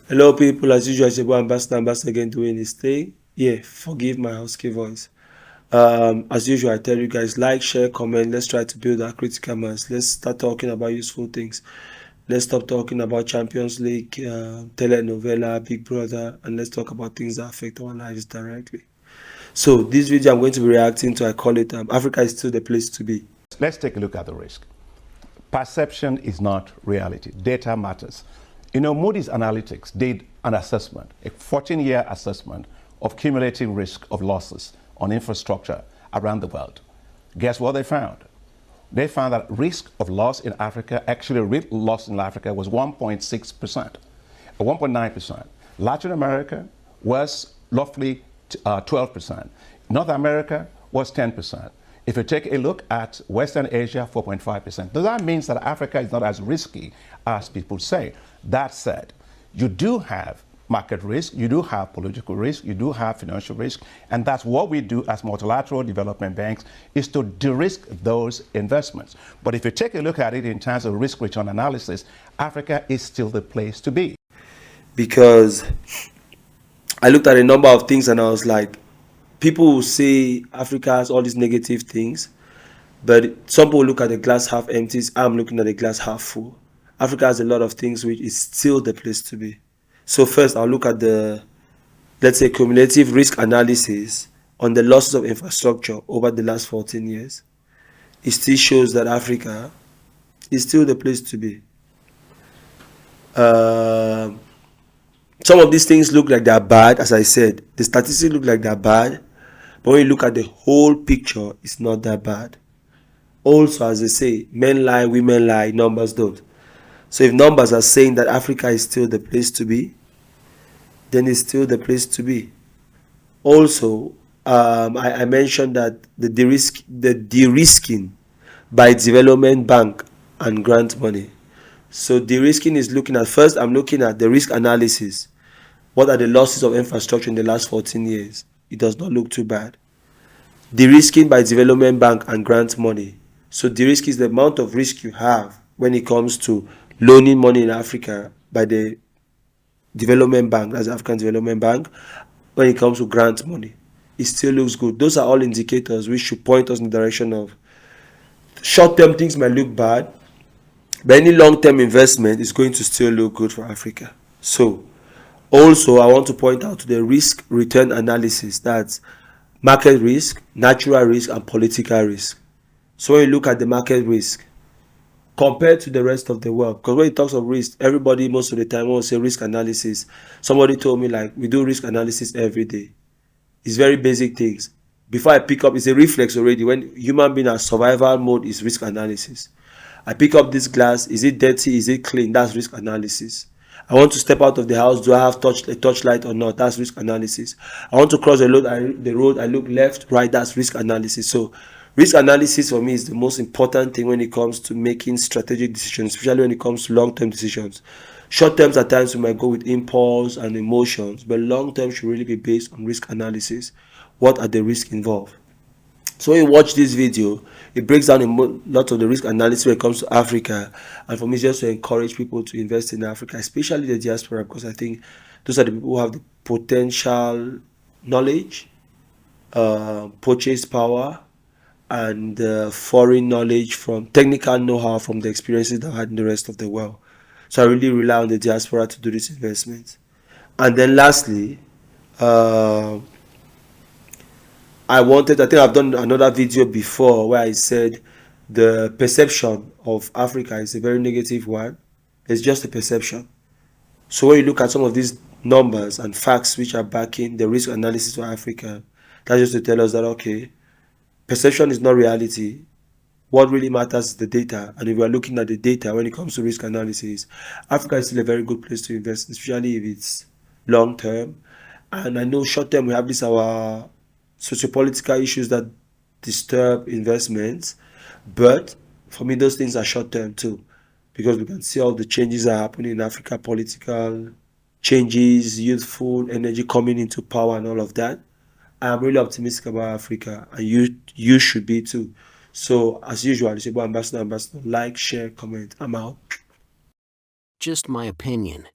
Hello, people. As usual, it's your boy Ambassador again doing his thing. Yeah, forgive my husky voice. As usual, I tell you guys, like, share, comment. Let's try to build our critical mass. Let's start talking about useful things. Let's stop talking about Champions League, telenovela, Big Brother, and let's talk about things that affect our lives directly. So, this video I'm going to be reacting to, I call it Africa is still the place to be. Let's take a look at the risk. Perception is not reality. Data matters. You know, Moody's Analytics did an assessment, a 14-year assessment of cumulative risk of losses on infrastructure around the world. Guess what they found? They found that risk of loss in Africa, actually loss in Africa was 1.6%, or 1.9%. Latin America was roughly 12%. North America was 10%. If you take a look at Western Asia, 4.5%. That means that Africa is not as risky as people say. That said, you do have market risk, you do have political risk, you do have financial risk, and that's what we do as multilateral development banks, is to de-risk those investments. But if you take a look at it in terms of risk-return analysis, Africa is still the place to be. Because I looked at a number of things and I was like, people will say Africa has all these negative things, but some people look at the glass half empty. I'm looking at the glass half full. Africa has a lot of things which is still the place to be. So first, I'll look at the, let's say, cumulative risk analysis on the losses of infrastructure over the last 14 years. It still shows that Africa is still the place to be. Some of these things look like they're bad, as I said. The statistics look like they're bad, but when you look at the whole picture, it's not that bad. Also, as they say, men lie, women lie, numbers don't. So if numbers are saying that Africa is still the place to be, then it's still the place to be. Also, I mentioned that the de-risking by development bank and grant money. So de-risking is looking at, first I'm looking at the risk analysis. What are the losses of infrastructure in the last 14 years? It does not look too bad. De-risking by development bank and grant money. So de-risk is the amount of risk you have when it comes to loaning money in Africa by the development bank, that's the African Development Bank. When it comes to grant money, it still looks good. Those are all indicators which should point us in the direction of short-term things might look bad, but any long-term investment is going to still look good for Africa. So also I want to point out to the risk return analysis, that's market risk, natural risk, and political risk. So when you look at the market risk compared to the rest of the world, because when it talks of risk, everybody most of the time wants to say risk analysis. Somebody told me, like, we do risk analysis every day. It's very basic things. Before I pick up, it's a reflex already. When human being are survival mode, is risk analysis. I pick up this glass, is it dirty, is it clean? That's risk analysis. I want to step out of the house, do I have a torchlight or not? That's risk analysis. I want to cross the road, I look left, right, that's risk analysis. So risk analysis for me is the most important thing when it comes to making strategic decisions, especially when it comes to long-term decisions. Short-terms at times we might go with impulse and emotions, but long-term should really be based on risk analysis. What are the risks involved? So when you watch this video, it breaks down a lot of the risk analysis when it comes to Africa, and for me it's just to encourage people to invest in Africa, especially the diaspora, because I think those are the people who have the potential knowledge, purchase power, and foreign knowledge, from technical know-how from the experiences that I had in the rest of the world. So I really rely on the diaspora to do this investment. And then lastly, I think I've done another video before where I said the perception of Africa is a very negative one. It's just a perception. So when you look at some of these numbers and facts which are backing the risk analysis of Africa, that's just to tell us that, okay, perception is not reality. What really matters is the data. And if we are looking at the data when it comes to risk analysis, Africa is still a very good place to invest, especially if it's long term. And I know short term we have this our sociopolitical issues that disturb investments, but for me those things are short term too, because we can see all the changes that are happening in Africa, political changes, youthful energy coming into power and all of that. I'm really optimistic about Africa, and you should be too. So as usual, it's about ambassador. Like, share, comment. I'm out. Just my opinion.